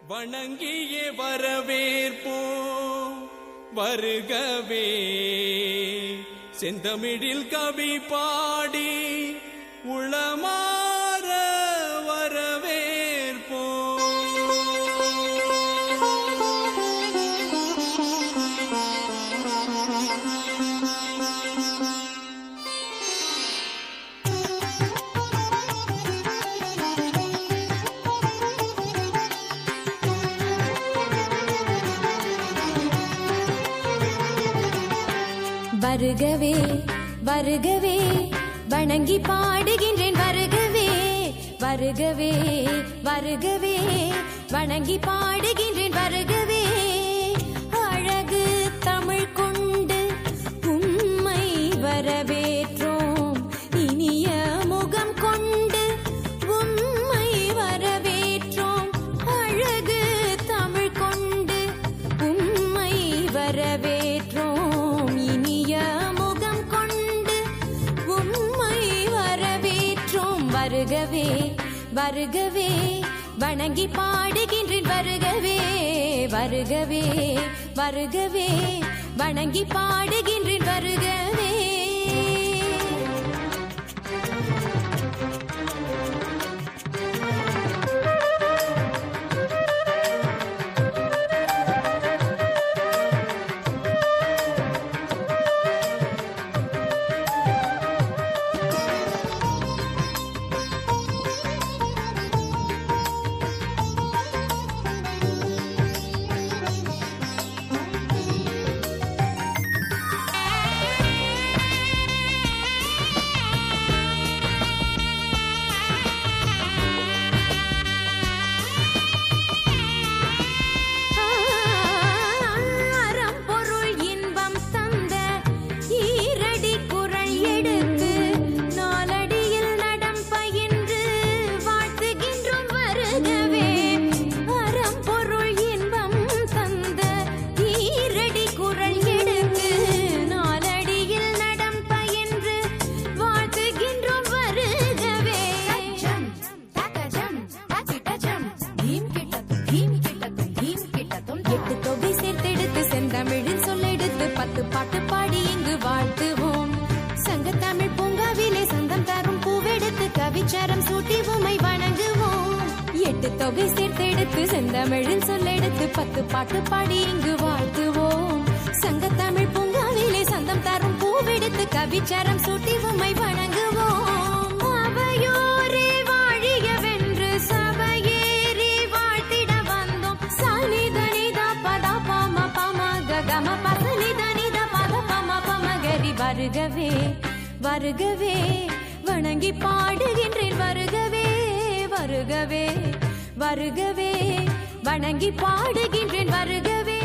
வணங்கியே வரவேற்போம் வருகவே செந்தமிழில் கவி பாடி உளமாற வரவேற்போம். வருகவே வருகவே வணங்கி பாடுகின்றேன் வருகவே வருகவே வருகவே வணங்கி பாடுகின்றேன் வருகவே அழகு தமிழ் கொண்டு உம்மை வரவேற்றோம் இனிய முகம் கொண்டு உம்மை வரவேற்றோம் அழகு தமிழ் கொண்டு உம்மை வரவேற்றோம் வருகவே வருகவே வணங்கி பாடுகின்றேன் வருகவே வருகவே வருகவே வணங்கி பாடுகின்றேன் வருகவே. தமிழின் சொல்லெடுத்து 10 பாட்டு பாடி இங்கு வாழ்த்துவோம். சங்கத்தமிழ் பூங்காவிலே சந்தம் தரும் பூவெடுத்து கவிச்சாரம் சூட்டி உமை வணங்குவோம். 8 தொகை சேர்த்தெடுத்து செந்தமிழின் சொல்லெடுத்து 10 பாட்டு பாடி இங்கு வாழ்த்துவோம். சங்கத்தமிழ் பூங்காவிலே சந்தம் தரும் பூவெடுத்து கவிச்சாரம் சூட்டி உமை வணங்குவோம். அவையோரே வாழியவென்று சபையேறி வாழ்த்திட வந்தோம். சானிதனிதா பதா பாம பம கம பசனிதனித பத பம பமகரி வருகவே வருகவே வணங்கி பாடுகின்றேன் வருகவே வருகவே வருகவே வணங்கி பாடுகின்றேன் வருகவே.